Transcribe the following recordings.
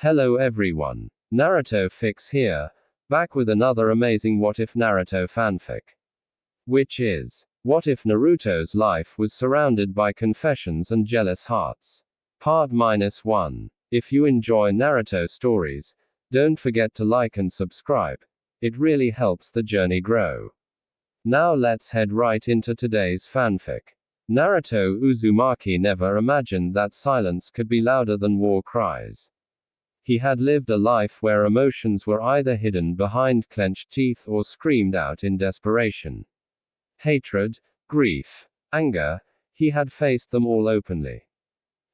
Hello everyone. Naruto Fix here, back with another amazing What If Naruto fanfic. Which is, what if Naruto's life was surrounded by confessions and jealous hearts? Part -1. If you enjoy Naruto stories, don't forget to like and subscribe. It really helps the journey grow. Now let's head right into today's fanfic. Naruto Uzumaki never imagined that silence could be louder than war cries. He had lived a life where emotions were either hidden behind clenched teeth or screamed out in desperation. Hatred, grief, anger, he had faced them all openly.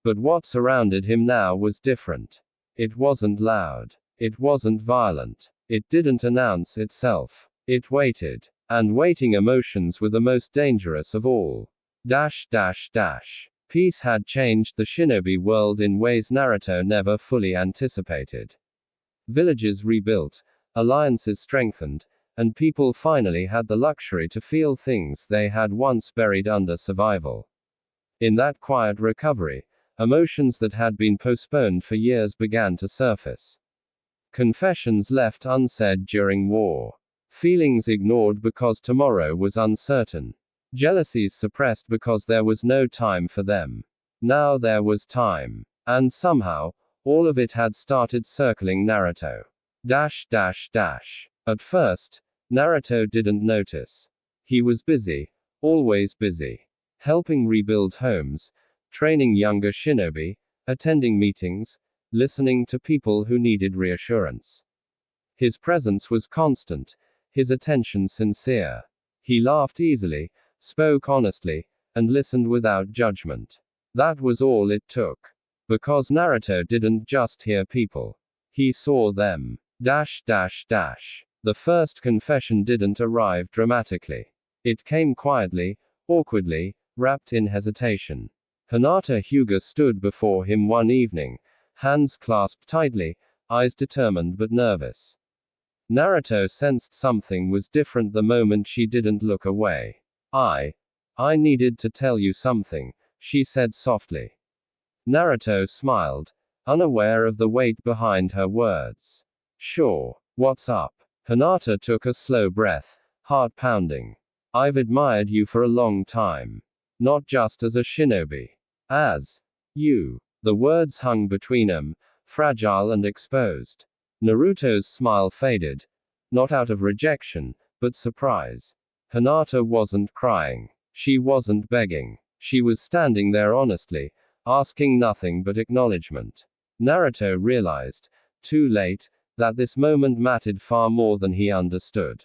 But what surrounded him now was different. It wasn't loud. It wasn't violent. It didn't announce itself. It waited. And waiting emotions were the most dangerous of all. Peace had changed the shinobi world in ways Naruto never fully anticipated. Villages rebuilt, alliances strengthened, and people finally had the luxury to feel things they had once buried under survival. In that quiet recovery, emotions that had been postponed for years began to surface. Confessions left unsaid during war. Feelings ignored because tomorrow was uncertain. Jealousies suppressed because there was no time for them. Now there was time. And somehow, all of it had started circling Naruto. At first, Naruto didn't notice. He was busy, always busy. Helping rebuild homes, training younger shinobi, attending meetings, listening to people who needed reassurance. His presence was constant, his attention sincere. He laughed easily, spoke honestly, and listened without judgment. That was all it took. Because Naruto didn't just hear people. He saw them. The first confession didn't arrive dramatically. It came quietly, awkwardly, wrapped in hesitation. Hinata Hyuga stood before him one evening, hands clasped tightly, eyes determined but nervous. Naruto sensed something was different the moment she didn't look away. I needed to tell you something, she said softly. Naruto smiled, unaware of the weight behind her words. Sure, what's up? Hinata took a slow breath, heart pounding. I've admired you for a long time. Not just as a shinobi. As you. The words hung between them, fragile and exposed. Naruto's smile faded. Not out of rejection, but surprise. Hinata wasn't crying. She wasn't begging. She was standing there honestly, asking nothing but acknowledgement. Naruto realized, too late, that this moment mattered far more than he understood.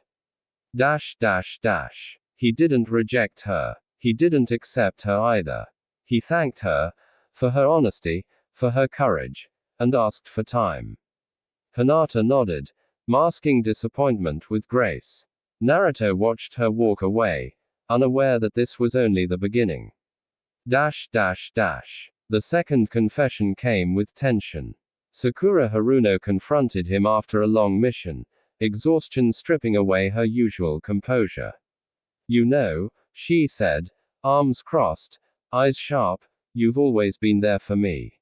He didn't reject her. He didn't accept her either. He thanked her, for her honesty, for her courage, and asked for time. Hinata nodded, masking disappointment with grace. Naruto watched her walk away, unaware that this was only the beginning. The second confession came with tension. Sakura Haruno confronted him after a long mission, exhaustion stripping away her usual composure. You know, she said, arms crossed, eyes sharp, you've always been there for me.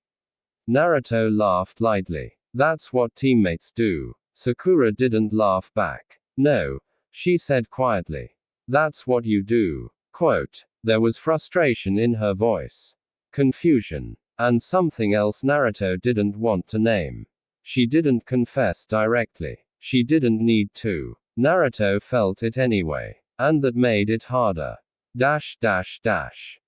Naruto laughed lightly. That's what teammates do. Sakura didn't laugh back. No, she said quietly. That's what you do. Quote. There was frustration in her voice. Confusion. And something else Naruto didn't want to name. She didn't confess directly. She didn't need to. Naruto felt it anyway. And that made it harder.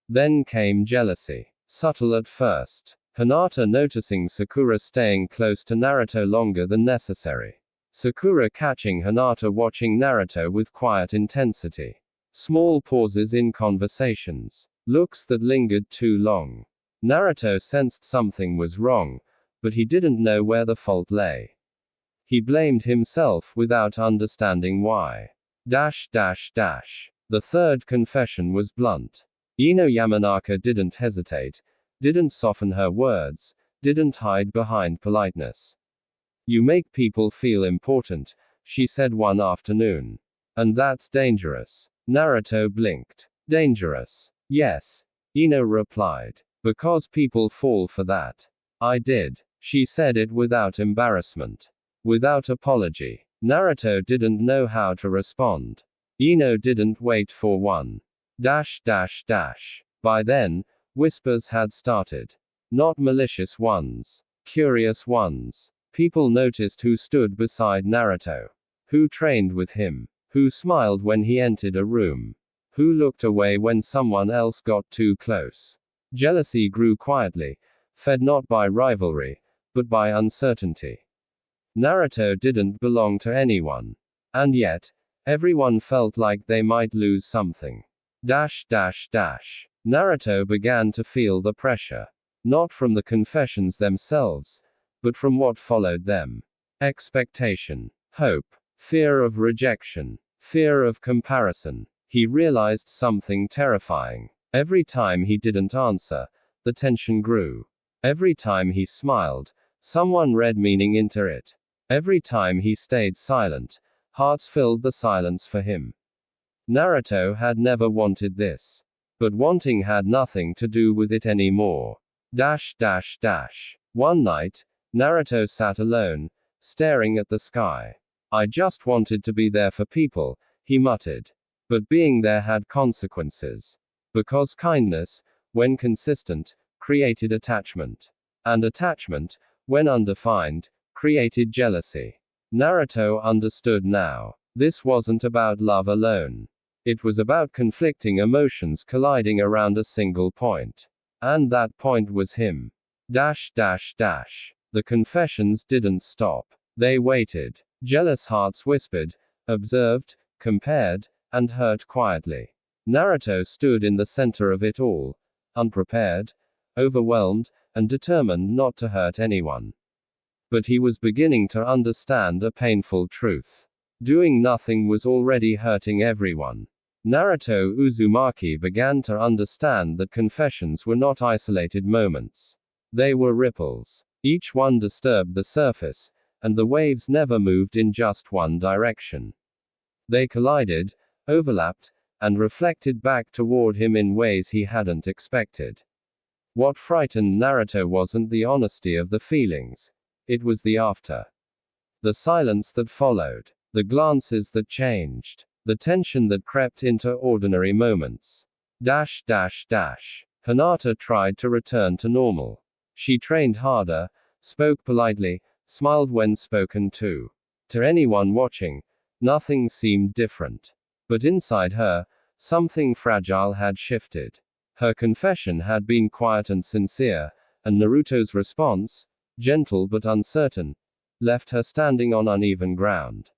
Then came jealousy. Subtle at first. Hinata noticing Sakura staying close to Naruto longer than necessary. Sakura catching Hinata watching Naruto with quiet intensity. Small pauses in conversations. Looks that lingered too long. Naruto sensed something was wrong, but he didn't know where the fault lay. He blamed himself without understanding why. The third confession was blunt. Ino Yamanaka didn't hesitate, didn't soften her words, didn't hide behind politeness. You make people feel important, she said one afternoon. And that's dangerous. Naruto blinked. Dangerous. Yes. Ino replied. Because people fall for that. I did. She said it without embarrassment. Without apology. Naruto didn't know how to respond. Ino didn't wait for one. By then, whispers had started. Not malicious ones. Curious ones. People noticed who stood beside Naruto. Who trained with him. Who smiled when he entered a room. Who looked away when someone else got too close. Jealousy grew quietly, fed not by rivalry, but by uncertainty. Naruto didn't belong to anyone. And yet, everyone felt like they might lose something. Naruto began to feel the pressure. Not from the confessions themselves, but from what followed them. Expectation. Hope. Fear of rejection. Fear of comparison. He realized something terrifying. Every time he didn't answer, the tension grew. Every time he smiled, someone read meaning into it. Every time he stayed silent, hearts filled the silence for him. Naruto had never wanted this. But wanting had nothing to do with it anymore. One night, Naruto sat alone, staring at the sky. I just wanted to be there for people, he muttered. But being there had consequences. Because kindness, when consistent, created attachment. And attachment, when undefined, created jealousy. Naruto understood now. This wasn't about love alone. It was about conflicting emotions colliding around a single point. And that point was him. The confessions didn't stop. They waited. Jealous hearts whispered, observed, compared, and heard quietly. Naruto stood in the center of it all, unprepared, overwhelmed, and determined not to hurt anyone. But he was beginning to understand a painful truth. Doing nothing was already hurting everyone. Naruto Uzumaki began to understand that confessions were not isolated moments. They were ripples. Each one disturbed the surface, and the waves never moved in just one direction. They collided, overlapped, and reflected back toward him in ways he hadn't expected. What frightened Naruto wasn't the honesty of the feelings. It was the after. The silence that followed. The glances that changed. The tension that crept into ordinary moments. Hinata tried to return to normal. She trained harder, spoke politely, smiled when spoken to. To anyone watching, nothing seemed different. But inside her, something fragile had shifted. Her confession had been quiet and sincere, and Naruto's response, gentle but uncertain, left her standing on uneven ground.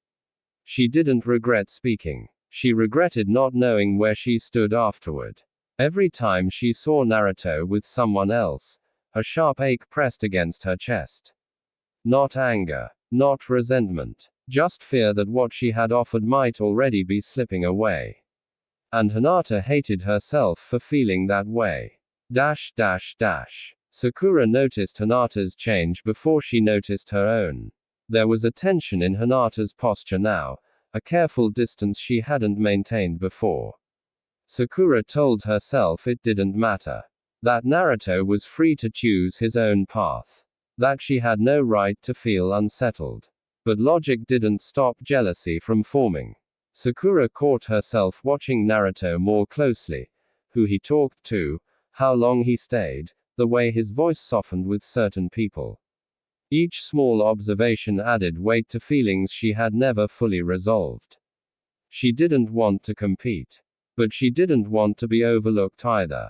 She didn't regret speaking. She regretted not knowing where she stood afterward. Every time she saw Naruto with someone else, a sharp ache pressed against her chest. Not anger. Not resentment. Just fear that what she had offered might already be slipping away. And Hinata hated herself for feeling that way. Sakura noticed Hinata's change before she noticed her own. There was a tension in Hinata's posture now, a careful distance she hadn't maintained before. Sakura told herself it didn't matter. That Naruto was free to choose his own path. That she had no right to feel unsettled. But logic didn't stop jealousy from forming. Sakura caught herself watching Naruto more closely. Who he talked to, how long he stayed, the way his voice softened with certain people. Each small observation added weight to feelings she had never fully resolved. She didn't want to compete. But she didn't want to be overlooked either.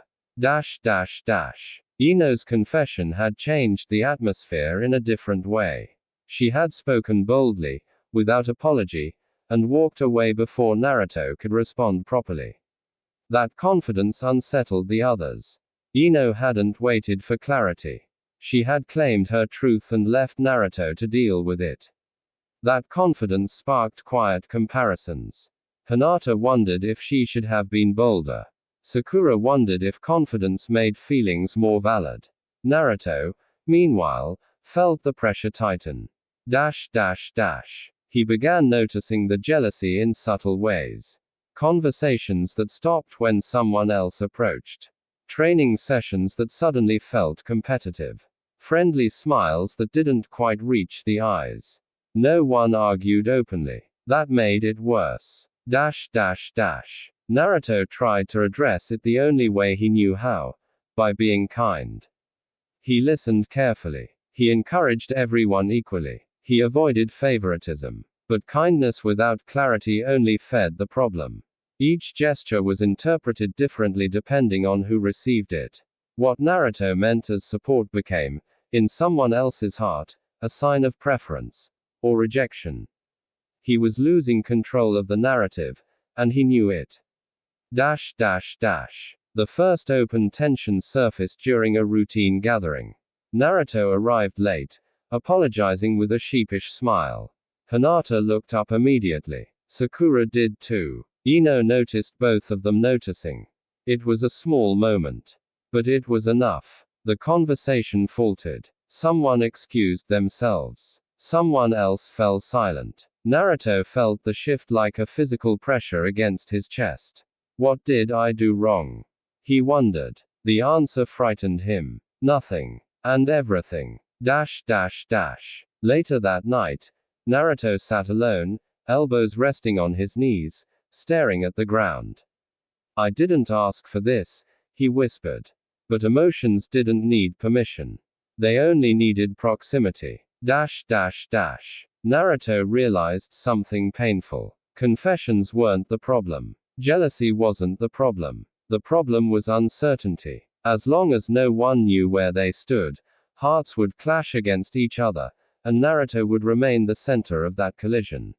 Ino's confession had changed the atmosphere in a different way. She had spoken boldly, without apology, and walked away before Naruto could respond properly. That confidence unsettled the others. Ino hadn't waited for clarity. She had claimed her truth and left Naruto to deal with it. That confidence sparked quiet comparisons. Hinata wondered if she should have been bolder. Sakura wondered if confidence made feelings more valid. Naruto, meanwhile, felt the pressure tighten. He began noticing the jealousy in subtle ways. Conversations that stopped when someone else approached. Training sessions that suddenly felt competitive. Friendly smiles that didn't quite reach the eyes. No one argued openly. That made it worse. Naruto tried to address it the only way he knew how, by being kind. He listened carefully. He encouraged everyone equally. He avoided favoritism. But kindness without clarity only fed the problem. Each gesture was interpreted differently depending on who received it. What Naruto meant as support became, in someone else's heart, a sign of preference or rejection. He was losing control of the narrative, and he knew it. The first open tension surfaced during a routine gathering. Naruto arrived late, apologizing with a sheepish smile. Hinata looked up immediately. Sakura did too. Ino noticed both of them noticing. It was a small moment. But it was enough. The conversation faltered. Someone excused themselves. Someone else fell silent. Naruto felt the shift like a physical pressure against his chest. What did I do wrong? He wondered. The answer frightened him. Nothing. And everything. Later that night, Naruto sat alone, elbows resting on his knees, staring at the ground. I didn't ask for this, he whispered. But emotions didn't need permission. They only needed proximity. Naruto realized something painful. Confessions weren't the problem. Jealousy wasn't the problem. The problem was uncertainty. As long as no one knew where they stood, hearts would clash against each other, and Naruto would remain the center of that collision.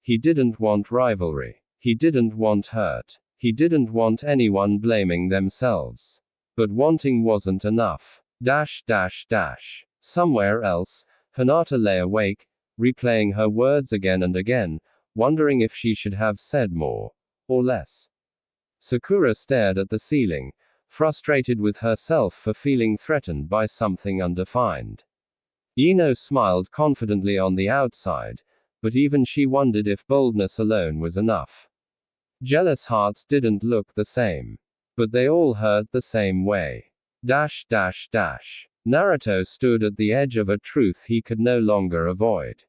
He didn't want rivalry. He didn't want hurt. He didn't want anyone blaming themselves. But wanting wasn't enough. Somewhere else, Hinata lay awake, replaying her words again and again, wondering if she should have said more, or less. Sakura stared at the ceiling, frustrated with herself for feeling threatened by something undefined. Ino smiled confidently on the outside, but even she wondered if boldness alone was enough. Jealous hearts didn't look the same. But they all hurt the same way. Naruto stood at the edge of a truth he could no longer avoid.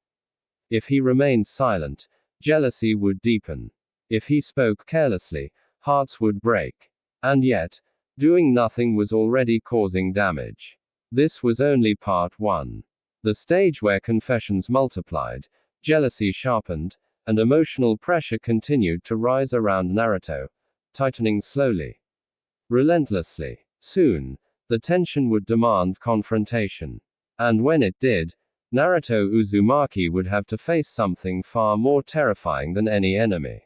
If he remained silent, jealousy would deepen. If he spoke carelessly, hearts would break. And yet, doing nothing was already causing damage. This was only part one. The stage where confessions multiplied, jealousy sharpened, and emotional pressure continued to rise around Naruto, tightening slowly, relentlessly. Soon, the tension would demand confrontation. And when it did, Naruto Uzumaki would have to face something far more terrifying than any enemy.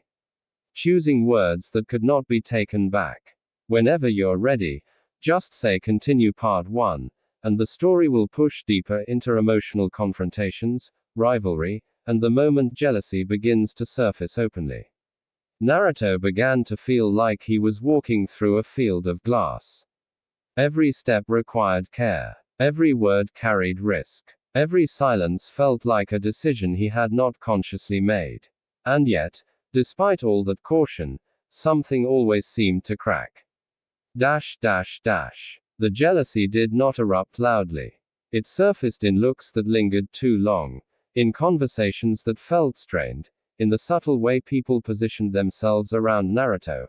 Choosing words that could not be taken back. Whenever you're ready, just say continue part 1, and the story will push deeper into emotional confrontations, rivalry, and the moment jealousy begins to surface openly. Naruto began to feel like he was walking through a field of glass. Every step required care. Every word carried risk. Every silence felt like a decision he had not consciously made. And yet, despite all that caution, something always seemed to crack. The jealousy did not erupt loudly. It surfaced in looks that lingered too long, in conversations that felt strained, in the subtle way people positioned themselves around Naruto,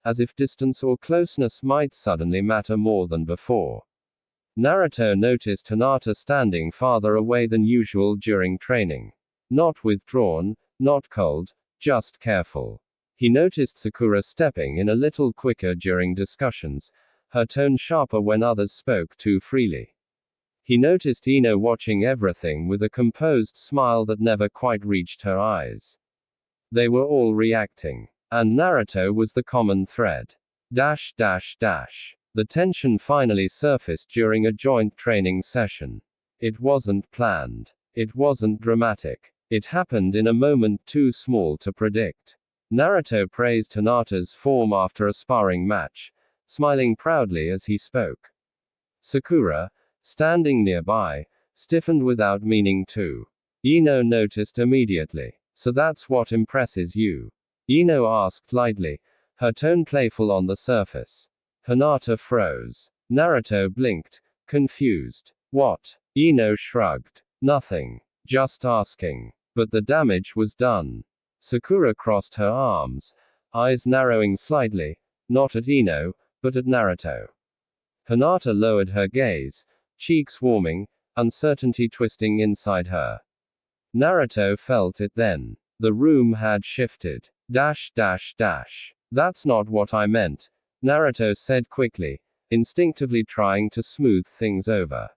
as if distance or closeness might suddenly matter more than before. Naruto noticed Hinata standing farther away than usual during training. Not withdrawn, not cold, just careful. He noticed Sakura stepping in a little quicker during discussions, her tone sharper when others spoke too freely. He noticed Ino watching everything with a composed smile that never quite reached her eyes. They were all reacting. And Naruto was the common thread. The tension finally surfaced during a joint training session. It wasn't planned. It wasn't dramatic. It happened in a moment too small to predict. Naruto praised Hinata's form after a sparring match, smiling proudly as he spoke. Sakura, standing nearby, stiffened without meaning to. Ino noticed immediately. So that's what impresses you? Ino asked lightly, her tone playful on the surface. Hinata froze. Naruto blinked, confused. What? Ino shrugged. Nothing. Just asking. But the damage was done. Sakura crossed her arms, eyes narrowing slightly, not at Ino, but at Naruto. Hinata lowered her gaze, cheeks warming, uncertainty twisting inside her. Naruto felt it then. The room had shifted. That's not what I meant, Naruto said quickly, instinctively trying to smooth things over.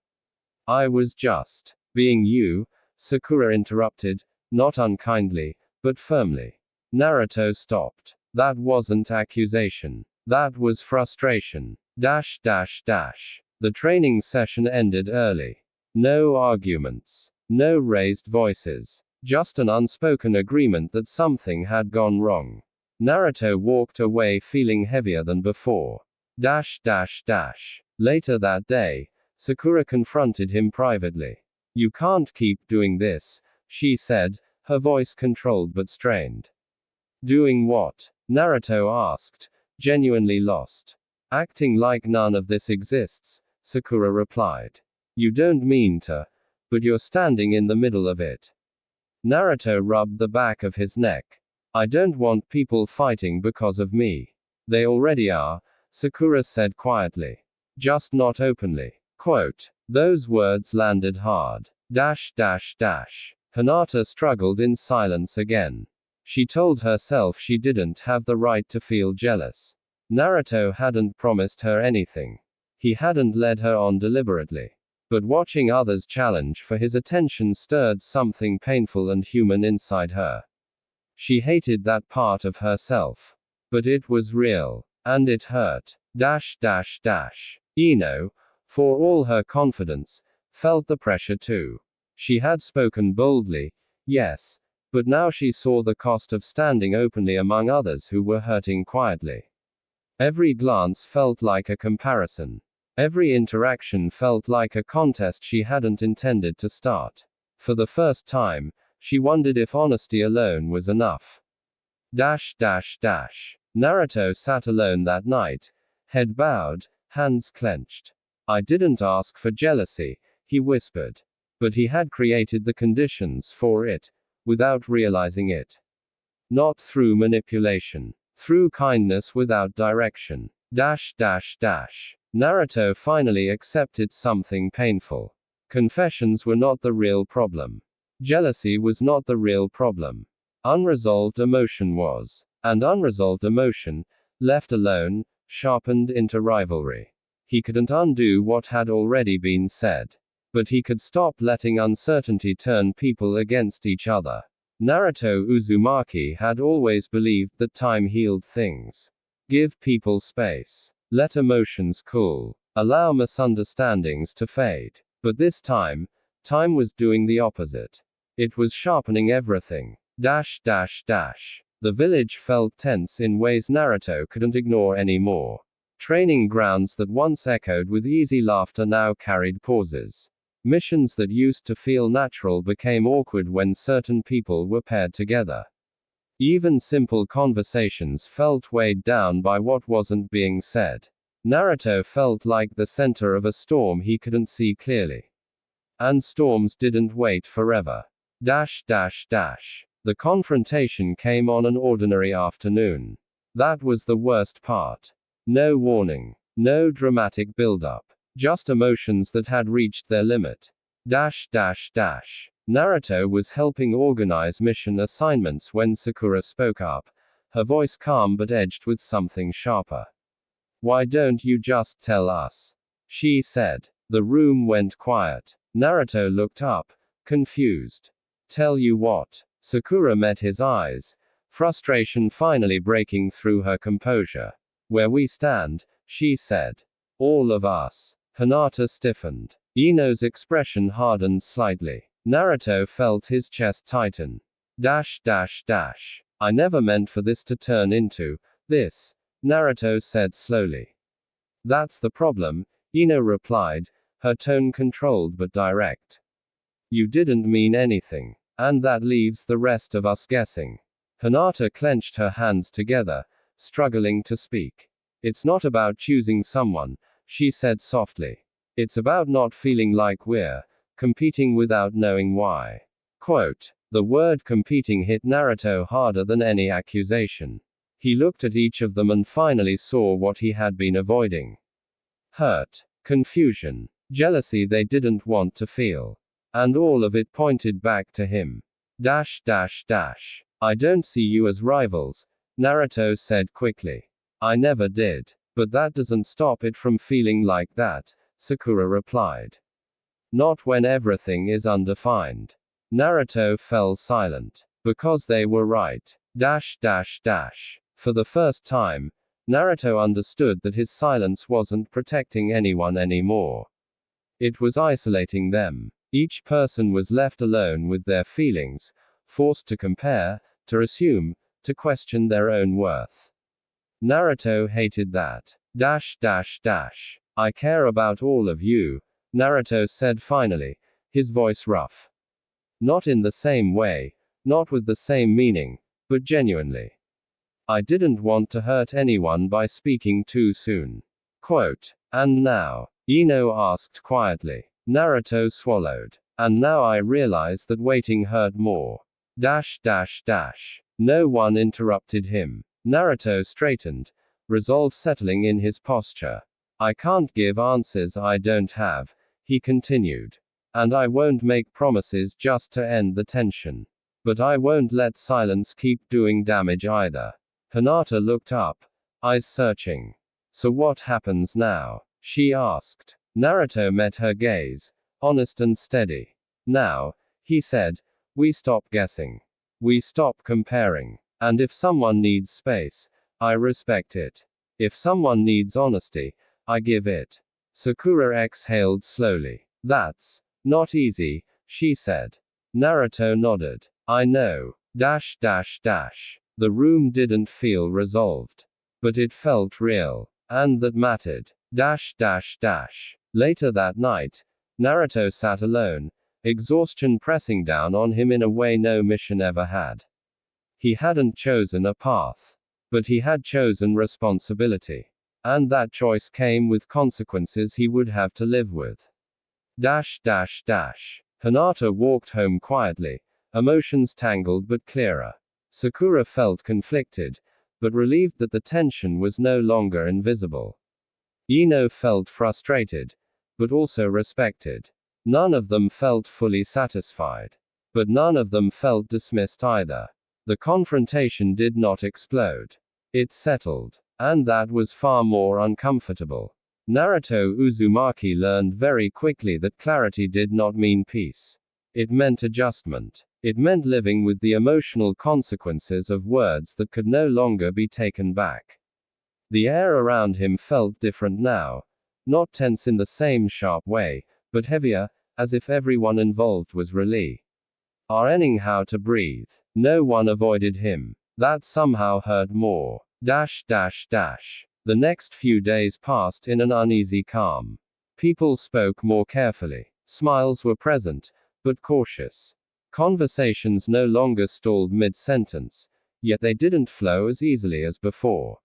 I was just being you, Sakura interrupted, not unkindly, but firmly. Naruto stopped. That wasn't accusation. That was frustration. The training session ended early. No arguments. No raised voices. Just an unspoken agreement that something had gone wrong. Naruto walked away feeling heavier than before. Later that day, Sakura confronted him privately. You can't keep doing this, she said, her voice controlled but strained. Doing what? Naruto asked, genuinely lost. Acting like none of this exists, Sakura replied. You don't mean to, but you're standing in the middle of it. Naruto rubbed the back of his neck. I don't want people fighting because of me. They already are, Sakura said quietly. Just not openly. Quote. Those words landed hard. Hinata struggled in silence again. She told herself she didn't have the right to feel jealous. Naruto hadn't promised her anything. He hadn't led her on deliberately. But watching others challenge for his attention stirred something painful and human inside her. She hated that part of herself. But it was real. And it hurt. Ino, for all her confidence, felt the pressure too. She had spoken boldly, yes, but now she saw the cost of standing openly among others who were hurting quietly. Every glance felt like a comparison. Every interaction felt like a contest she hadn't intended to start. For the first time, she wondered if honesty alone was enough. Naruto sat alone that night, head bowed, hands clenched. I didn't ask for jealousy, he whispered. But he had created the conditions for it, without realizing it. Not through manipulation. Through kindness without direction. Naruto finally accepted something painful. Confessions were not the real problem. Jealousy was not the real problem. Unresolved emotion was. And unresolved emotion, left alone, sharpened into rivalry. He couldn't undo what had already been said. But he could stop letting uncertainty turn people against each other. Naruto Uzumaki had always believed that time healed things. Give people space. Let emotions cool. Allow misunderstandings to fade. But this time, time was doing the opposite. It was sharpening everything. The village felt tense in ways Naruto couldn't ignore anymore. Training grounds that once echoed with easy laughter now carried pauses. Missions that used to feel natural became awkward when certain people were paired together. Even simple conversations felt weighed down by what wasn't being said. Naruto felt like the center of a storm he couldn't see clearly. And storms didn't wait forever. The confrontation came on an ordinary afternoon. That was the worst part. No warning. No dramatic build-up. Just emotions that had reached their limit. Naruto was helping organize mission assignments when Sakura spoke up, her voice calm but edged with something sharper. Why don't you just tell us? She said. The room went quiet. Naruto looked up, confused. Tell you what? Sakura met his eyes, frustration finally breaking through her composure. Where we stand, she said. All of us. Hinata stiffened. Ino's expression hardened slightly. Naruto felt his chest tighten. I never meant for this to turn into this, Naruto said slowly. That's the problem, Ino replied, her tone controlled but direct. You didn't mean anything. And that leaves the rest of us guessing. Hinata clenched her hands together, struggling to speak. It's not about choosing someone, she said softly. It's about not feeling like we're competing without knowing why. Quote, the word competing hit Naruto harder than any accusation. He looked at each of them and finally saw what he had been avoiding. Hurt, confusion, jealousy they didn't want to feel. And all of it pointed back to him. I don't see you as rivals, Naruto said quickly. I never did. But that doesn't stop it from feeling like that, Sakura replied. Not when everything is undefined. Naruto fell silent. Because they were right. For the first time, Naruto understood that his silence wasn't protecting anyone anymore. It was isolating them. Each person was left alone with their feelings, forced to compare, to assume, to question their own worth. Naruto hated that. I care about all of you, Naruto said finally, his voice rough. Not in the same way, not with the same meaning, but genuinely. I didn't want to hurt anyone by speaking too soon. Quote, and now? Ino asked quietly. Naruto swallowed. And now I realize that waiting hurt more. No one interrupted him. Naruto straightened, resolve settling in his posture. I can't give answers I don't have, he continued. And I won't make promises just to end the tension. But I won't let silence keep doing damage either. Hinata looked up, eyes searching. So what happens now? She asked. Naruto met her gaze, honest and steady. Now, he said, we stop guessing. We stop comparing. And if someone needs space, I respect it. If someone needs honesty, I give it. Sakura exhaled slowly. That's not easy, she said. Naruto nodded. I know. The room didn't feel resolved. But it felt real. And that mattered. Later that night, Naruto sat alone, exhaustion pressing down on him in a way no mission ever had. He hadn't chosen a path. But he had chosen responsibility. And that choice came with consequences he would have to live with. Hinata walked home quietly, emotions tangled but clearer. Sakura felt conflicted, but relieved that the tension was no longer invisible. Ino felt frustrated, but also respected. None of them felt fully satisfied. But none of them felt dismissed either. The confrontation did not explode. It settled. And that was far more uncomfortable. Naruto Uzumaki learned very quickly that clarity did not mean peace. It meant adjustment. It meant living with the emotional consequences of words that could no longer be taken back. The air around him felt different now. Not tense in the same sharp way, but heavier, as if everyone involved was learning how to breathe. No one avoided him. That somehow hurt more. The next few days passed in an uneasy calm. People spoke more carefully. Smiles were present, but cautious. Conversations no longer stalled mid-sentence, yet they didn't flow as easily as before.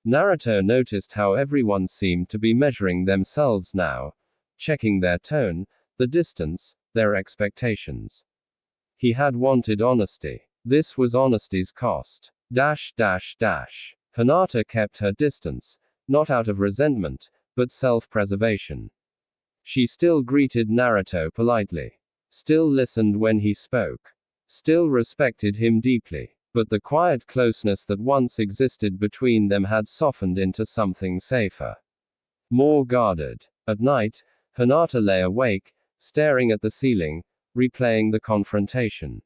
Naruto noticed how everyone seemed to be measuring themselves now, checking their tone, the distance, their expectations. He had wanted honesty. This was honesty's cost. Hinata kept her distance, not out of resentment, but self-preservation. She still greeted Naruto politely. Still listened when he spoke. Still respected him deeply. But the quiet closeness that once existed between them had softened into something safer. More guarded. At night, Hinata lay awake, staring at the ceiling, replaying the confrontation.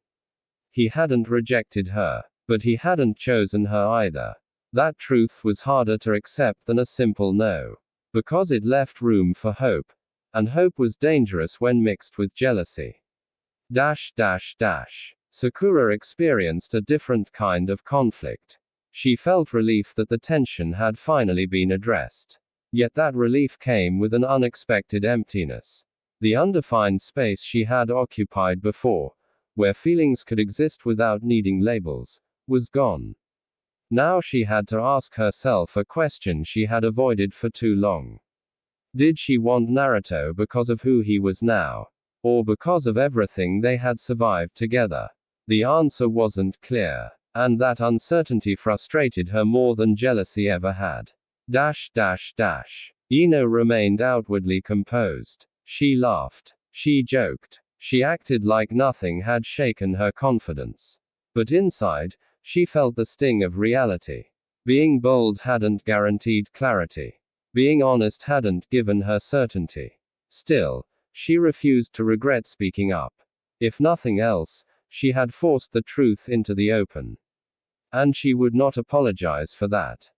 He hadn't rejected her. But he hadn't chosen her either. That truth was harder to accept than a simple no. Because it left room for hope. And hope was dangerous when mixed with jealousy. Sakura experienced a different kind of conflict. She felt relief that the tension had finally been addressed. Yet that relief came with an unexpected emptiness. The undefined space she had occupied before, where feelings could exist without needing labels, was gone. Now she had to ask herself a question she had avoided for too long. Did she want Naruto because of who he was now? Or because of everything they had survived together? The answer wasn't clear. And that uncertainty frustrated her more than jealousy ever had. Ino remained outwardly composed. She laughed. She joked. She acted like nothing had shaken her confidence. But inside, she felt the sting of reality. Being bold hadn't guaranteed clarity. Being honest hadn't given her certainty. Still, she refused to regret speaking up. If nothing else, she had forced the truth into the open. And she would not apologize for that.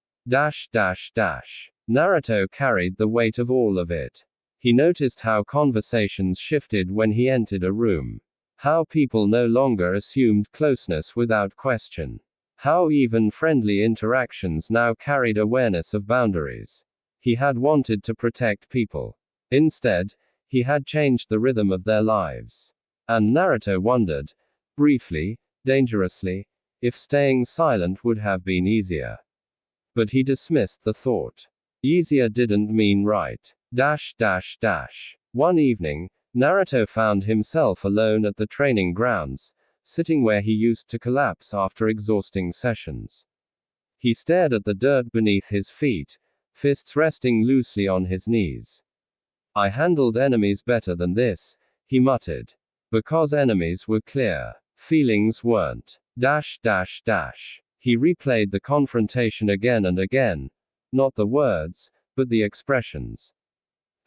Naruto carried the weight of all of it. He noticed how conversations shifted when he entered a room. How people no longer assumed closeness without question. How even friendly interactions now carried awareness of boundaries. He had wanted to protect people. Instead, he had changed the rhythm of their lives. And Naruto wondered, briefly, dangerously, if staying silent would have been easier. But he dismissed the thought. Easier didn't mean right. One evening, Naruto found himself alone at the training grounds, sitting where he used to collapse after exhausting sessions. He stared at the dirt beneath his feet, fists resting loosely on his knees. I handled enemies better than this, he muttered. Because enemies were clear. Feelings weren't. He replayed the confrontation again and again. Not the words, but the expressions.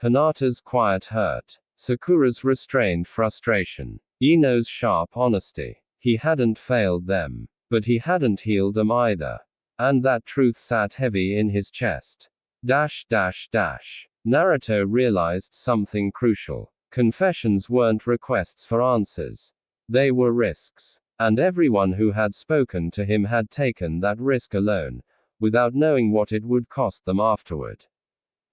Hinata's quiet hurt. Sakura's restrained frustration. Ino's sharp honesty. He hadn't failed them. But he hadn't healed them either. And that truth sat heavy in his chest. Naruto realized something crucial. Confessions weren't requests for answers. They were risks. And everyone who had spoken to him had taken that risk alone, without knowing what it would cost them afterward.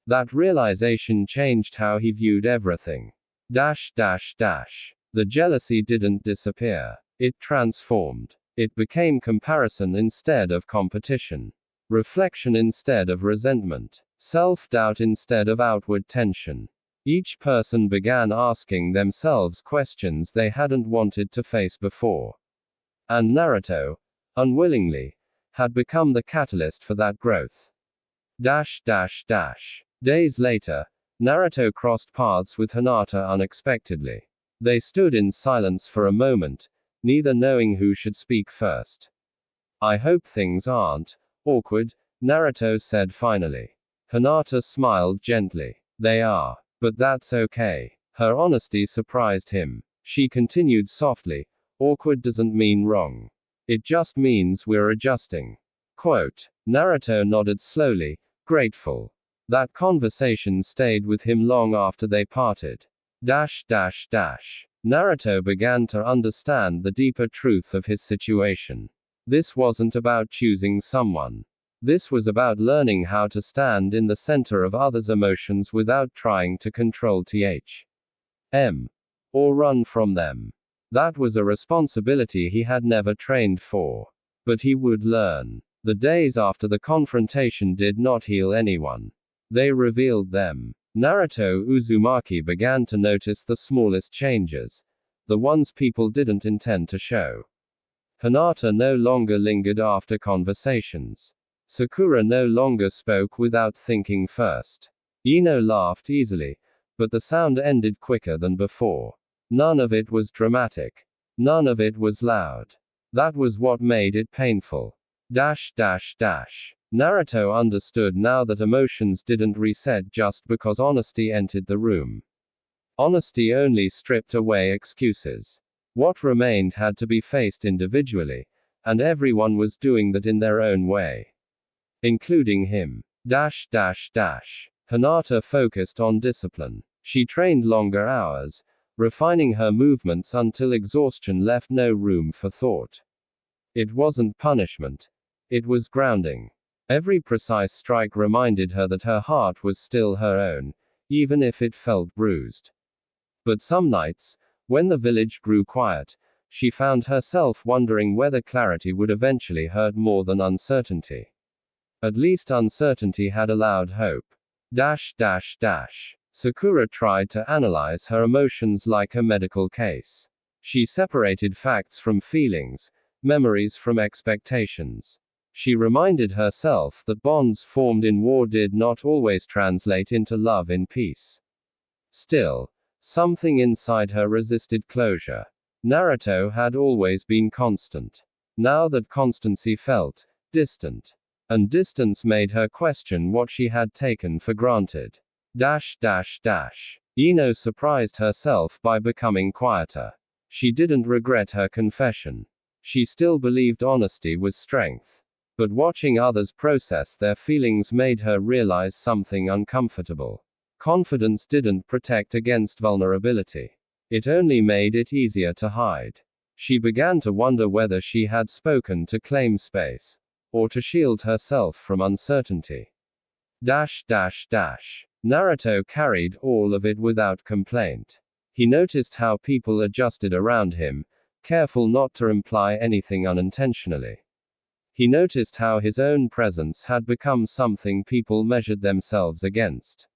That realization changed how he viewed everything. The jealousy didn't disappear. It transformed. It became comparison instead of competition. Reflection instead of resentment. Self-doubt instead of outward tension. Each person began asking themselves questions they hadn't wanted to face before. And Naruto, unwillingly, had become the catalyst for that growth. Days later, Naruto crossed paths with Hinata unexpectedly. They stood in silence for a moment, neither knowing who should speak first. I hope things aren't awkward, Naruto said finally. Hinata smiled gently. They are. But that's okay. Her honesty surprised him. She continued softly, awkward doesn't mean wrong. It just means we're adjusting. Quote. Naruto nodded slowly, grateful. That conversation stayed with him long after they parted. Naruto began to understand the deeper truth of his situation. This wasn't about choosing someone. This was about learning how to stand in the center of others' emotions without trying to control them. Or run from them. That was a responsibility he had never trained for. But he would learn. The days after the confrontation did not heal anyone. They revealed them. Naruto Uzumaki began to notice the smallest changes. The ones people didn't intend to show. Hinata no longer lingered after conversations. Sakura no longer spoke without thinking first. Ino laughed easily, but the sound ended quicker than before. None of it was dramatic. None of it was loud. That was what made it painful. Naruto understood now that emotions didn't reset just because honesty entered the room. Honesty only stripped away excuses. What remained had to be faced individually, and everyone was doing that in their own way. Including him. Hinata focused on discipline. She trained longer hours, refining her movements until exhaustion left no room for thought. It wasn't punishment. It was grounding. Every precise strike reminded her that her heart was still her own, even if it felt bruised. But some nights, when the village grew quiet, she found herself wondering whether clarity would eventually hurt more than uncertainty. At least uncertainty had allowed hope. Dash dash dash. Sakura tried to analyze her emotions like a medical case. She separated facts from feelings, memories from expectations. She reminded herself that bonds formed in war did not always translate into love in peace. Still, something inside her resisted closure. Naruto had always been constant. Now that constancy felt distant. And distance made her question what she had taken for granted. Dash dash dash. Ino surprised herself by becoming quieter. She didn't regret her confession. She still believed honesty was strength. But watching others process their feelings made her realize something uncomfortable. Confidence didn't protect against vulnerability. It only made it easier to hide. She began to wonder whether she had spoken to claim space, or to shield herself from uncertainty. Dash dash dash. Naruto carried all of it without complaint. He noticed how people adjusted around him, careful not to imply anything unintentionally. He noticed how his own presence had become something people measured themselves against.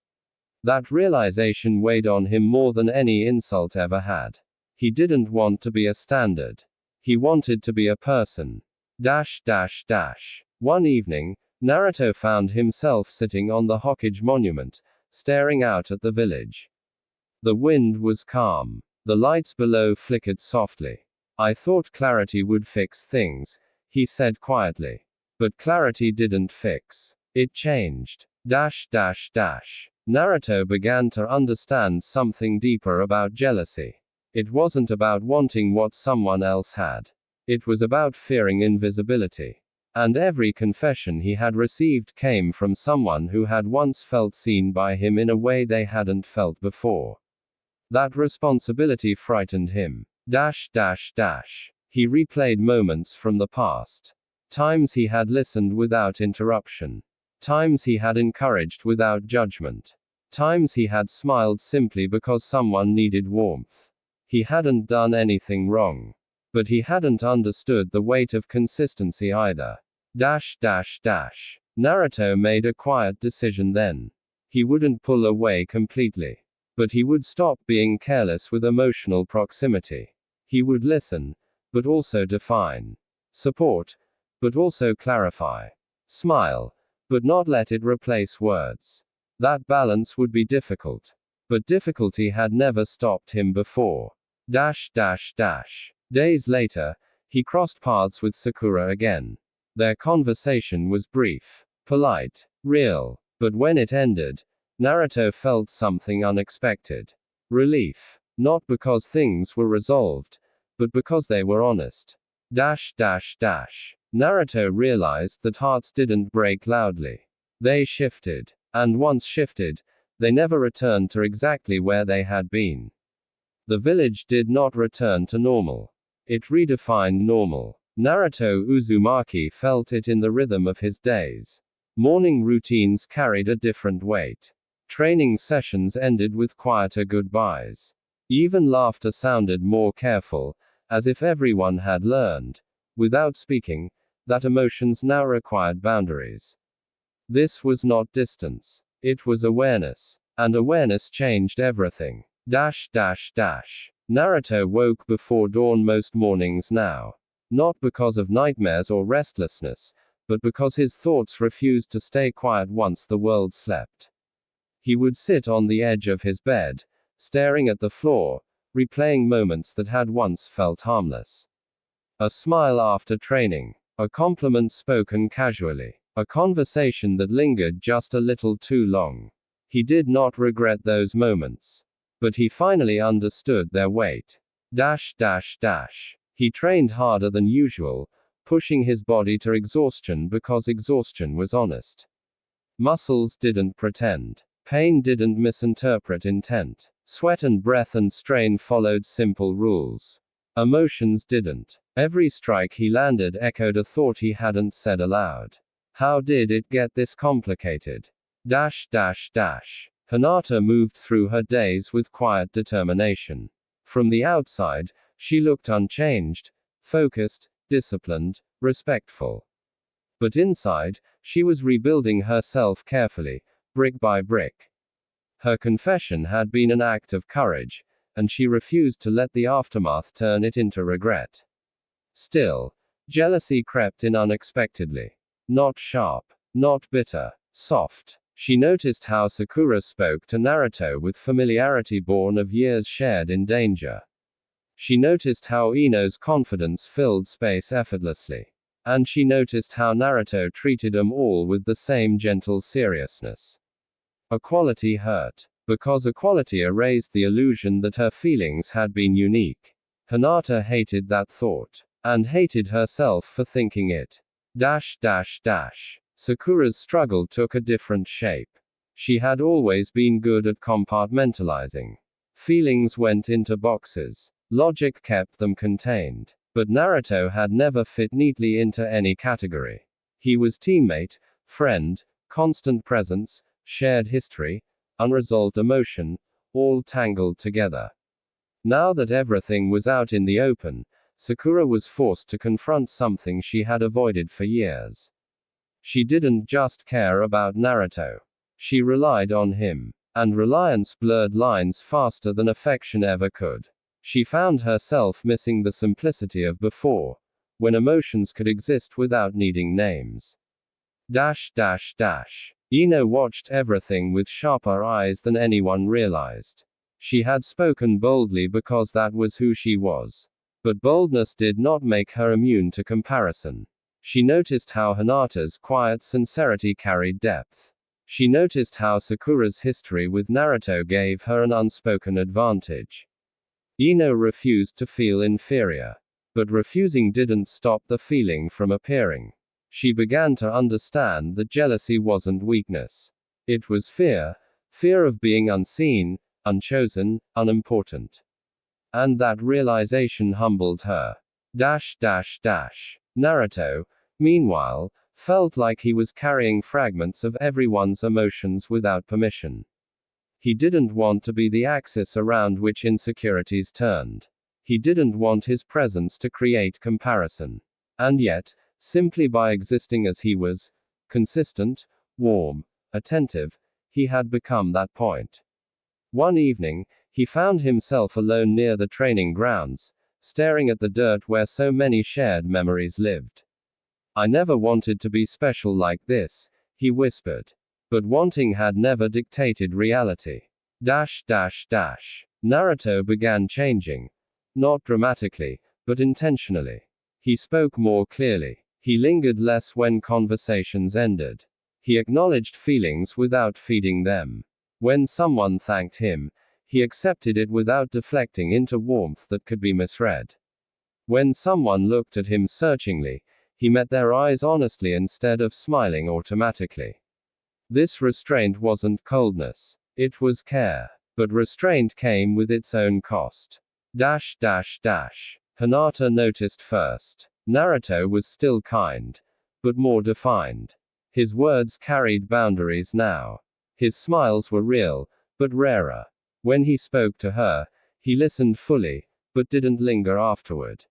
That realization weighed on him more than any insult ever had. He didn't want to be a standard. He wanted to be a person. Dash dash dash. One evening, Naruto found himself sitting on the Hokage monument, staring out at the village. The wind was calm. The lights below flickered softly. I thought clarity would fix things, he said quietly. But clarity didn't fix. It changed. Dash dash dash. Naruto began to understand something deeper about jealousy. It wasn't about wanting what someone else had. It was about fearing invisibility. And every confession he had received came from someone who had once felt seen by him in a way they hadn't felt before. That responsibility frightened him. Dash dash dash. He replayed moments from the past. Times he had listened without interruption. Times he had encouraged without judgment. Times he had smiled simply because someone needed warmth. He hadn't done anything wrong. But he hadn't understood the weight of consistency either. Dash dash dash. Naruto made a quiet decision then. He wouldn't pull away completely. But he would stop being careless with emotional proximity. He would listen, but also define. Support, but also clarify. Smile, but not let it replace words. That balance would be difficult. But difficulty had never stopped him before. Dash dash dash. Days later, he crossed paths with Sakura again. Their conversation was brief, polite, real. But when it ended, Naruto felt something unexpected. Relief. Not because things were resolved, but because they were honest. Dash dash dash. Naruto realized that hearts didn't break loudly. They shifted. And once shifted, they never returned to exactly where they had been. The village did not return to normal. It redefined normal. Naruto Uzumaki felt it in the rhythm of his days. Morning routines carried a different weight. Training sessions ended with quieter goodbyes. Even laughter sounded more careful, as if everyone had learned, without speaking, that emotions now required boundaries. This was not distance. It was awareness. And awareness changed everything. Dash dash dash. Naruto woke before dawn most mornings now. Not because of nightmares or restlessness, but because his thoughts refused to stay quiet once the world slept. He would sit on the edge of his bed, staring at the floor, replaying moments that had once felt harmless. A smile after training. A compliment spoken casually. A conversation that lingered just a little too long. He did not regret those moments. But he finally understood their weight. Dash dash dash. He trained harder than usual, pushing his body to exhaustion because exhaustion was honest. Muscles didn't pretend. Pain didn't misinterpret intent. Sweat and breath and strain followed simple rules. Emotions didn't. Every strike he landed echoed a thought he hadn't said aloud. How did it get this complicated? Dash dash dash. Hinata moved through her days with quiet determination. From the outside, she looked unchanged, focused, disciplined, respectful. But inside, she was rebuilding herself carefully, brick by brick. Her confession had been an act of courage, and she refused to let the aftermath turn it into regret. Still, jealousy crept in unexpectedly. Not sharp, not bitter, soft. She noticed how Sakura spoke to Naruto with familiarity born of years shared in danger. She noticed how Ino's confidence filled space effortlessly. And she noticed how Naruto treated them all with the same gentle seriousness. Equality hurt. Because equality erased the illusion that her feelings had been unique. Hinata hated that thought. And hated herself for thinking it. Sakura's struggle took a different shape. She had always been good at compartmentalizing. Feelings went into boxes. Logic kept them contained. But Naruto had never fit neatly into any category. He was teammate, friend, constant presence, shared history, unresolved emotion, all tangled together. Now that everything was out in the open, Sakura was forced to confront something she had avoided for years. She didn't just care about Naruto. She relied on him. And reliance blurred lines faster than affection ever could. She found herself missing the simplicity of before, when emotions could exist without needing names. Ino watched everything with sharper eyes than anyone realized. She had spoken boldly because that was who she was. But boldness did not make her immune to comparison. She noticed how Hinata's quiet sincerity carried depth. She noticed how Sakura's history with Naruto gave her an unspoken advantage. Ino refused to feel inferior. But refusing didn't stop the feeling from appearing. She began to understand that jealousy wasn't weakness. It was fear. Fear of being unseen, unchosen, unimportant. And that realization humbled her. Naruto, meanwhile, felt like he was carrying fragments of everyone's emotions without permission. He didn't want to be the axis around which insecurities turned. He didn't want his presence to create comparison. And yet, simply by existing as he was, consistent, warm, attentive, he had become that point. One evening, he found himself alone near the training grounds, staring at the dirt where so many shared memories lived. I never wanted to be special like this, he whispered. But wanting had never dictated reality. Naruto began changing. Not dramatically, but intentionally. He spoke more clearly. He lingered less when conversations ended. He acknowledged feelings without feeding them. When someone thanked him, he accepted it without deflecting into warmth that could be misread. When someone looked at him searchingly, he met their eyes honestly instead of smiling automatically. This restraint wasn't coldness. It was care. But restraint came with its own cost. Hinata noticed first. Naruto was still kind. But more defined. His words carried boundaries now. His smiles were real, but rarer. When he spoke to her, he listened fully, but didn't linger afterward.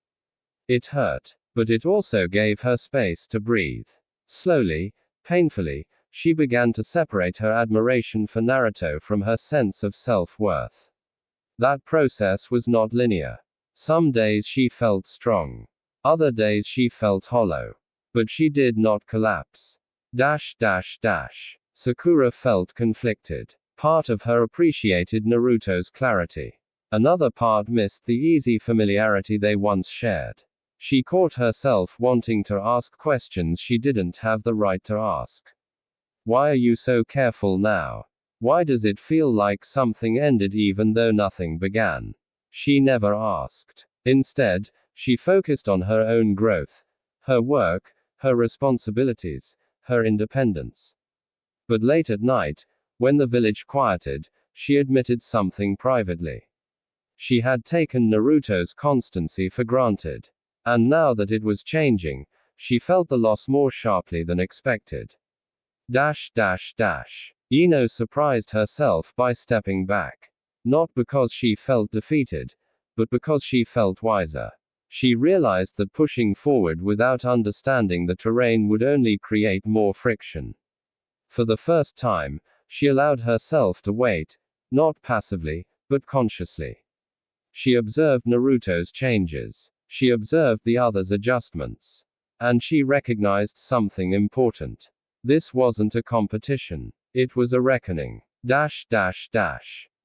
It hurt. But it also gave her space to breathe. Slowly, painfully, she began to separate her admiration for Naruto from her sense of self-worth. That process was not linear. Some days she felt strong. Other days she felt hollow. But she did not collapse. Sakura felt conflicted. Part of her appreciated Naruto's clarity. Another part missed the easy familiarity they once shared. She caught herself wanting to ask questions she didn't have the right to ask. Why are you so careful now? Why does it feel like something ended even though nothing began? She never asked. Instead, she focused on her own growth, her work, her responsibilities, her independence. But late at night, when the village quieted, she admitted something privately. She had taken Naruto's constancy for granted. And now that it was changing, she felt the loss more sharply than expected. Ino surprised herself by stepping back. Not because she felt defeated, but because she felt wiser. She realized that pushing forward without understanding the terrain would only create more friction. For the first time, She allowed herself to wait, not passively, but consciously. She observed Naruto's changes. She observed the others' adjustments. And she recognized something important. This wasn't a competition. It was a reckoning.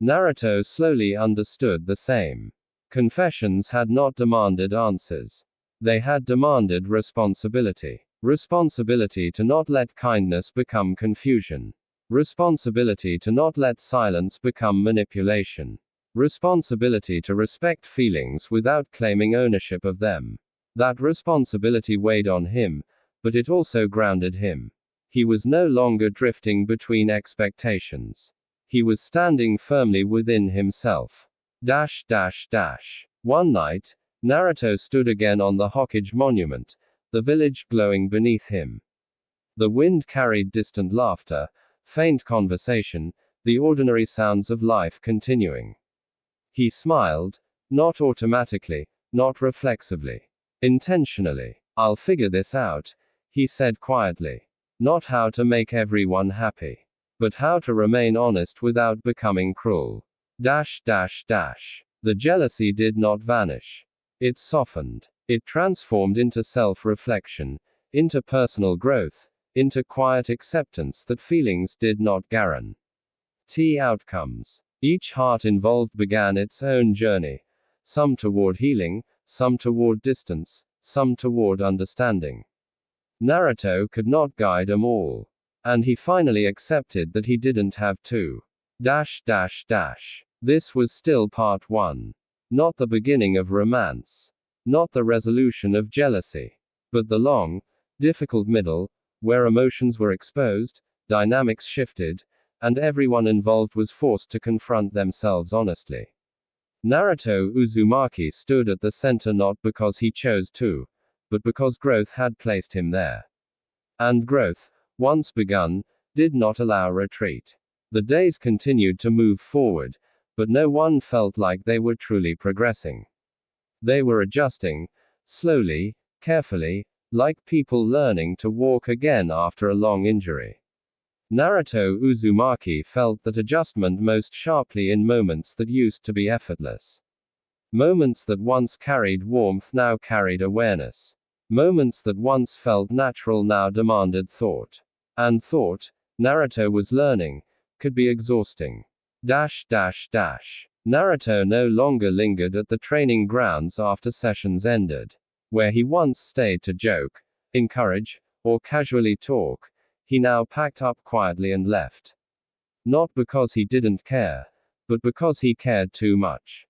Naruto slowly understood the same. Confessions had not demanded answers. They had demanded responsibility. Responsibility to not let kindness become confusion. Responsibility to not let silence become manipulation. Responsibility to respect feelings without claiming ownership of them. That responsibility weighed on him, but it also grounded him. He was no longer drifting between expectations. He was standing firmly within himself. One night, Naruto stood again on the Hokage monument, the village glowing beneath him. The wind carried distant laughter, faint conversation, the ordinary sounds of life continuing. He smiled, not automatically, not reflexively. Intentionally. I'll figure this out, he said quietly. Not how to make everyone happy, but how to remain honest without becoming cruel. The jealousy did not vanish. It softened. It transformed into self-reflection, into personal growth, into quiet acceptance that feelings did not guarantee outcomes. Each heart involved began its own journey, some toward healing, some toward distance, some toward understanding. Naruto could not guide them all. And he finally accepted that he didn't have to. This was still part 1. Not the beginning of romance. Not the resolution of jealousy. But the long, difficult middle, where emotions were exposed, dynamics shifted, and everyone involved was forced to confront themselves honestly. Naruto Uzumaki stood at the center not because he chose to, but because growth had placed him there. And growth, once begun, did not allow retreat. The days continued to move forward, but no one felt like they were truly progressing. They were adjusting, slowly, carefully, like people learning to walk again after a long injury. Naruto Uzumaki felt that adjustment most sharply in moments that used to be effortless. Moments that once carried warmth now carried awareness. Moments that once felt natural now demanded thought. And thought, Naruto was learning, could be exhausting. Naruto no longer lingered at the training grounds after sessions ended. Where he once stayed to joke, encourage, or casually talk, he now packed up quietly and left. Not because he didn't care, but because he cared too much.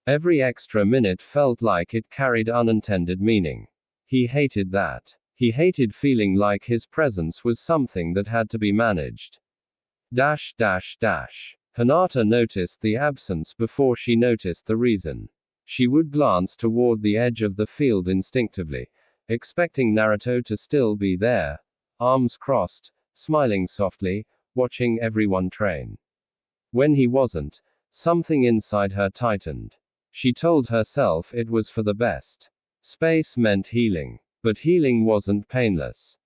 Every extra minute felt like it carried unintended meaning. He hated that. He hated feeling like his presence was something that had to be managed. Hinata noticed the absence before she noticed the reason. She would glance toward the edge of the field instinctively, expecting Naruto to still be there, arms crossed, smiling softly, watching everyone train. When he wasn't, something inside her tightened. She told herself it was for the best. Space meant healing. But healing wasn't painless.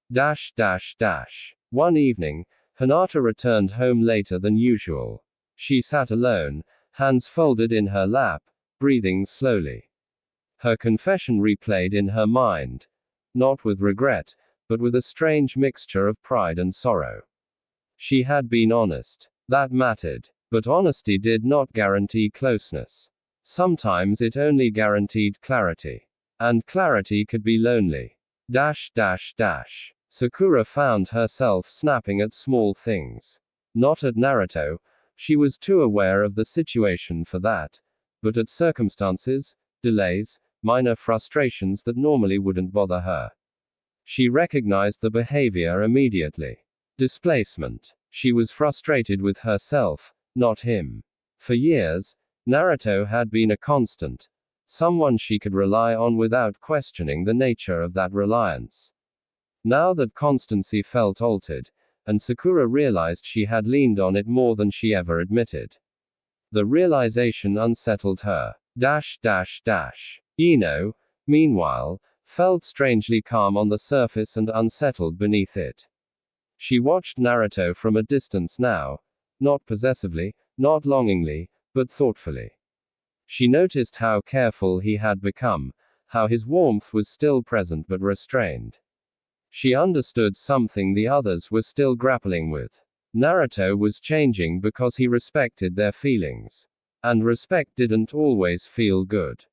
One evening, Hinata returned home later than usual. She sat alone, hands folded in her lap, breathing slowly. Her confession replayed in her mind. Not with regret, but with a strange mixture of pride and sorrow. She had been honest. That mattered. But honesty did not guarantee closeness. Sometimes it only guaranteed clarity. And clarity could be lonely. Sakura found herself snapping at small things. Not at Naruto. She was too aware of the situation for that. But at circumstances, delays, minor frustrations that normally wouldn't bother her. She recognized the behavior immediately. Displacement. She was frustrated with herself, not him. For years, Naruto had been a constant. Someone she could rely on without questioning the nature of that reliance. Now that constancy felt altered, and Sakura realized she had leaned on it more than she ever admitted. The realization unsettled her. Ino, meanwhile, felt strangely calm on the surface and unsettled beneath it. She watched Naruto from a distance now, not possessively, not longingly, but thoughtfully. She noticed how careful he had become, how his warmth was still present but restrained. She understood something the others were still grappling with. Naruto was changing because he respected their feelings. And respect didn't always feel good.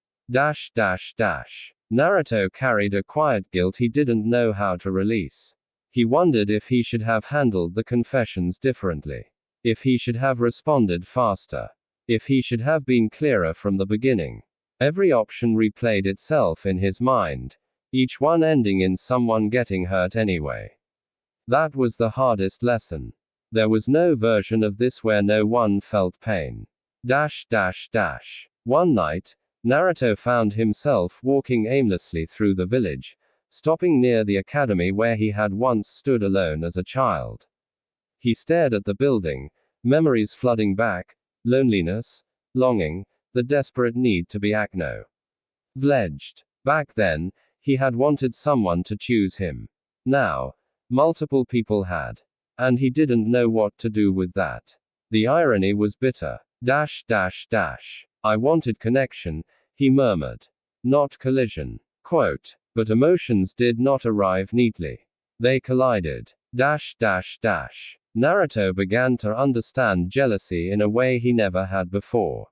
Naruto carried a quiet guilt he didn't know how to release. He wondered if he should have handled the confessions differently. If he should have responded faster. If he should have been clearer from the beginning. Every option replayed itself in his mind, each one ending in someone getting hurt anyway. That was the hardest lesson. There was no version of this where no one felt pain. One night, Naruto found himself walking aimlessly through the village, stopping near the academy where he had once stood alone as a child. He stared at the building, memories flooding back, loneliness, longing, the desperate need to be acknowledged. Back then, he had wanted someone to choose him. Now, multiple people had. And he didn't know what to do with that. The irony was bitter. I wanted connection, he murmured. Not collision. Quote. But emotions did not arrive neatly. They collided. Naruto began to understand jealousy in a way he never had before.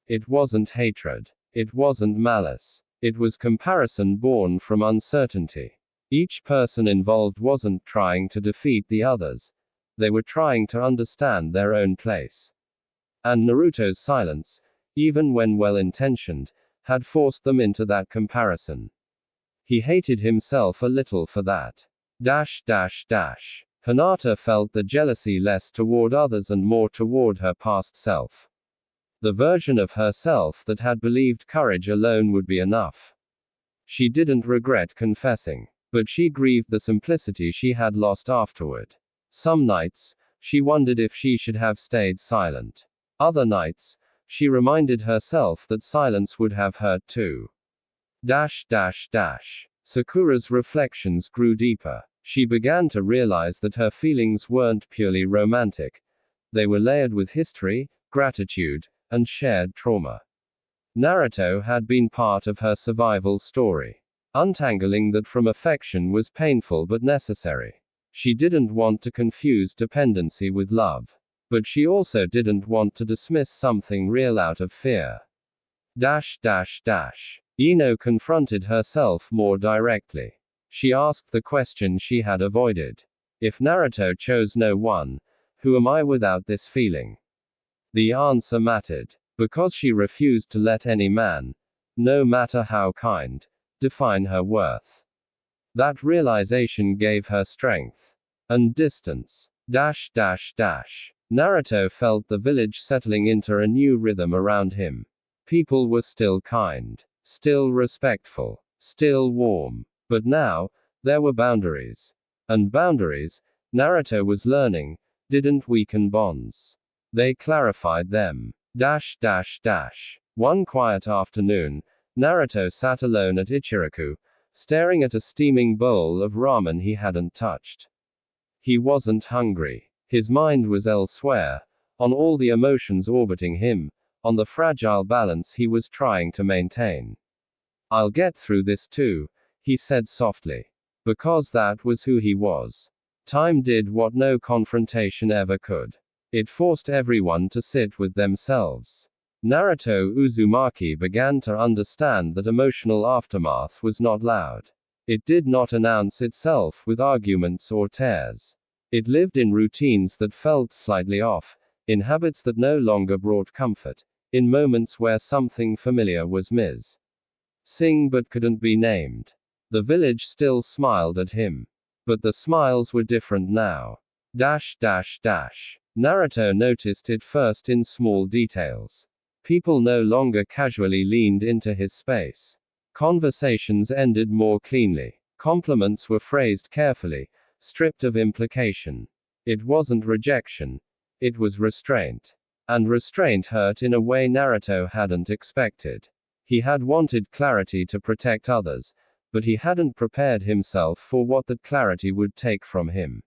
It wasn't hatred. It wasn't malice. It was comparison born from uncertainty. Each person involved wasn't trying to defeat the others. They were trying to understand their own place. And Naruto's silence, even when well-intentioned, had forced them into that comparison. He hated himself a little for that. Hinata felt the jealousy less toward others and more toward her past self. The version of herself that had believed courage alone would be enough. She didn't regret confessing, but she grieved the simplicity she had lost afterward. Some nights, she wondered if she should have stayed silent. Other nights, she reminded herself that silence would have hurt too. Sakura's reflections grew deeper. She began to realize that her feelings weren't purely romantic. They were layered with history, gratitude, and shared trauma. Naruto had been part of her survival story. Untangling that from affection was painful but necessary. She didn't want to confuse dependency with love. But she also didn't want to dismiss something real out of fear. Ino confronted herself more directly. She asked the question she had avoided. If Naruto chose no one, who am I without this feeling? The answer mattered. Because she refused to let any man, no matter how kind, define her worth. That realization gave her strength. And distance. Naruto felt the village settling into a new rhythm around him. People were still kind, still respectful, still warm. But now, there were boundaries. And boundaries, Naruto was learning, didn't weaken bonds. They clarified them. One quiet afternoon, Naruto sat alone at Ichiraku, staring at a steaming bowl of ramen he hadn't touched. He wasn't hungry. His mind was elsewhere, on all the emotions orbiting him, on the fragile balance he was trying to maintain. I'll get through this too, he said softly. Because that was who he was. Time did what no confrontation ever could. It forced everyone to sit with themselves. Naruto Uzumaki began to understand that emotional aftermath was not loud. It did not announce itself with arguments or tears. It lived in routines that felt slightly off, in habits that no longer brought comfort, in moments where something familiar was missing but couldn't be named. The village still smiled at him. But the smiles were different now. Naruto noticed it first in small details. People no longer casually leaned into his space. Conversations ended more cleanly. Compliments were phrased carefully, stripped of implication. It wasn't rejection. It was restraint. And restraint hurt in a way Naruto hadn't expected. He had wanted clarity to protect others, but he hadn't prepared himself for what that clarity would take from him.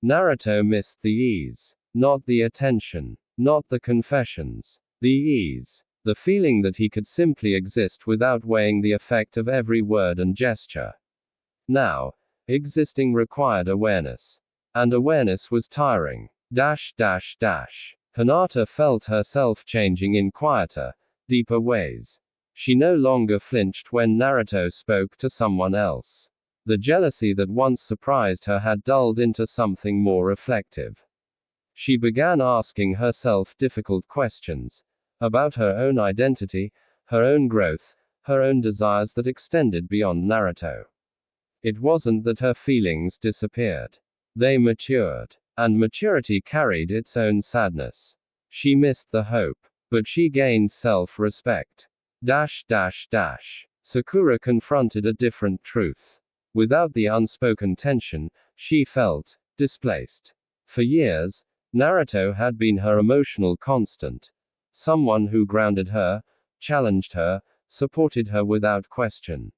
Naruto missed the ease. Not the attention. Not the confessions. The ease. The feeling that he could simply exist without weighing the effect of every word and gesture. Now, existing required awareness. And awareness was tiring. Hinata felt herself changing in quieter, deeper ways. She no longer flinched when Naruto spoke to someone else. The jealousy that once surprised her had dulled into something more reflective. She began asking herself difficult questions about her own identity, her own growth, her own desires that extended beyond Naruto. It wasn't that her feelings disappeared. They matured. And maturity carried its own sadness. She missed the hope. But she gained self-respect. Sakura confronted a different truth. Without the unspoken tension, she felt displaced. For years, Naruto had been her emotional constant. Someone who grounded her, challenged her, supported her without question.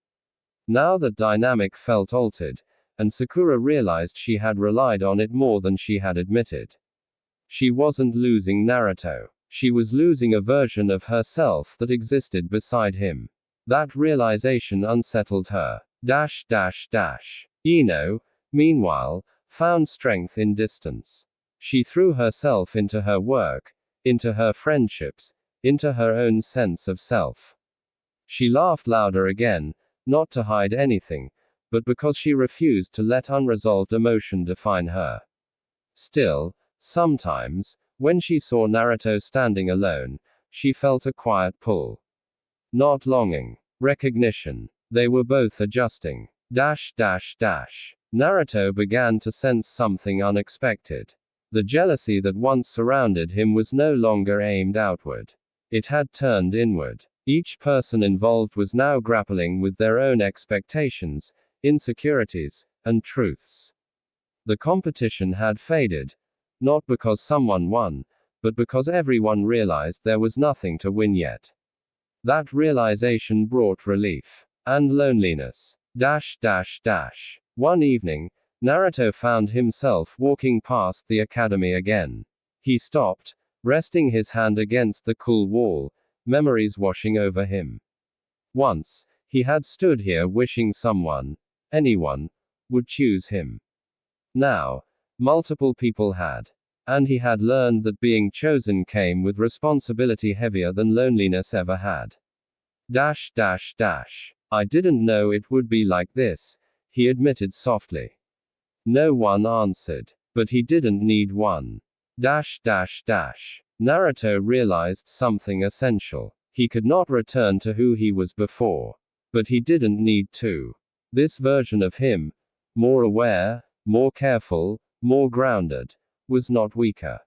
Now that dynamic felt altered, and Sakura realized she had relied on it more than she had admitted. She wasn't losing Naruto. She was losing a version of herself that existed beside him. That realization unsettled her. Ino, meanwhile, found strength in distance. She threw herself into her work, into her friendships, into her own sense of self. She laughed louder again, not to hide anything, but because she refused to let unresolved emotion define her. Still, sometimes, when she saw Naruto standing alone, she felt a quiet pull. Not longing. Recognition. They were both adjusting. Naruto began to sense something unexpected. The jealousy that once surrounded him was no longer aimed outward. It had turned inward. Each person involved was now grappling with their own expectations, insecurities, and truths. The competition had faded, not because someone won, but because everyone realized there was nothing to win yet. That realization brought relief. And loneliness. One evening, Naruto found himself walking past the academy again. He stopped, resting his hand against the cool wall, memories washing over him. Once, he had stood here wishing someone, anyone, would choose him. Now, multiple people had. And he had learned that being chosen came with responsibility heavier than loneliness ever had. I didn't know it would be like this, he admitted softly. No one answered. But he didn't need one. Naruto realized something essential. He could not return to who he was before. But he didn't need to. This version of him, more aware, more careful, more grounded, was not weaker.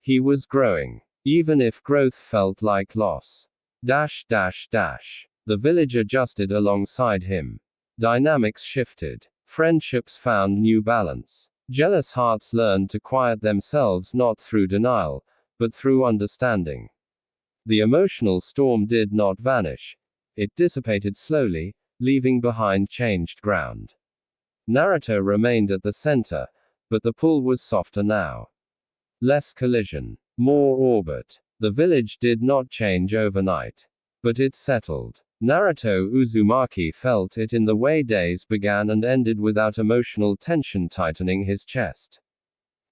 He was growing. Even if growth felt like loss. The village adjusted alongside him. Dynamics shifted. Friendships found new balance. Jealous hearts learned to quiet themselves not through denial, but through understanding. The emotional storm did not vanish. It dissipated slowly, leaving behind changed ground. Naruto remained at the center, but the pull was softer now. Less collision. More orbit. The village did not change overnight. But it settled. Naruto Uzumaki felt it in the way days began and ended without emotional tension tightening his chest.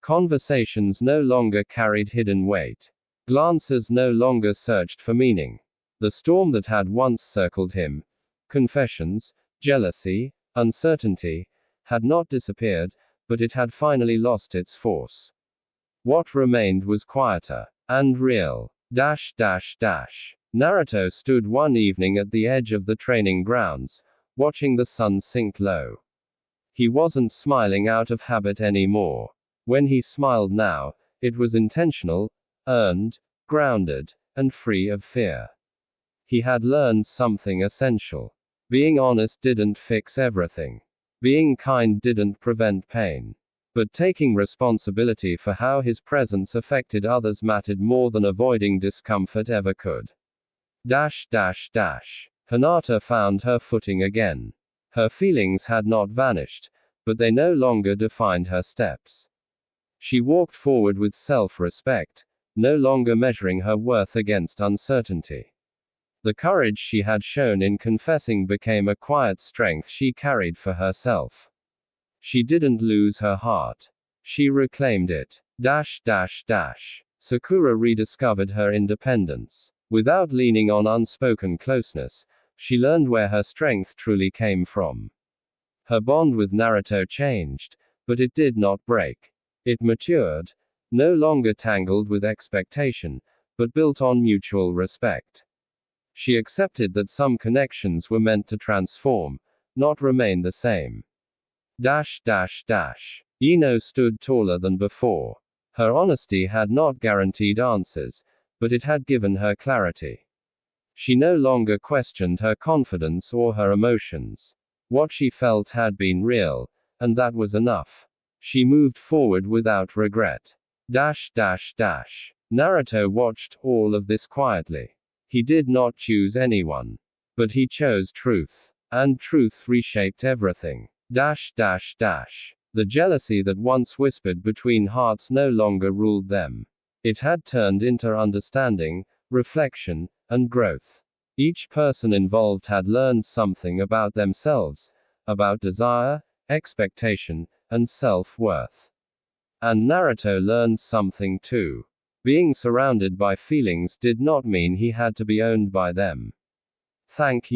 Conversations no longer carried hidden weight. Glances no longer searched for meaning. The storm that had once circled him, confessions, jealousy, uncertainty, had not disappeared, but it had finally lost its force. What remained was quieter. And real. Naruto stood one evening at the edge of the training grounds, watching the sun sink low. He wasn't smiling out of habit anymore. When he smiled now, it was intentional, earned, grounded, and free of fear. He had learned something essential. Being honest didn't fix everything. Being kind didn't prevent pain. But taking responsibility for how his presence affected others mattered more than avoiding discomfort ever could. Hinata found her footing again. Her feelings had not vanished, but they no longer defined her steps. She walked forward with self-respect, no longer measuring her worth against uncertainty. The courage she had shown in confessing became a quiet strength she carried for herself. She didn't lose her heart. She reclaimed it. Sakura rediscovered her independence. Without leaning on unspoken closeness, she learned where her strength truly came from. Her bond with Naruto changed, but it did not break. It matured, no longer tangled with expectation, but built on mutual respect. She accepted that some connections were meant to transform, not remain the same. Ino stood taller than before. Her honesty had not guaranteed answers, but it had given her clarity. She no longer questioned her confidence or her emotions. What she felt had been real, and that was enough. She moved forward without regret. Naruto watched all of this quietly. He did not choose anyone. But he chose truth. And truth reshaped everything. The jealousy that once whispered between hearts no longer ruled them. It had turned into understanding, reflection, and growth. Each person involved had learned something about themselves, about desire, expectation, and self-worth. And Naruto learned something too. Being surrounded by feelings did not mean he had to be owned by them. Thank you.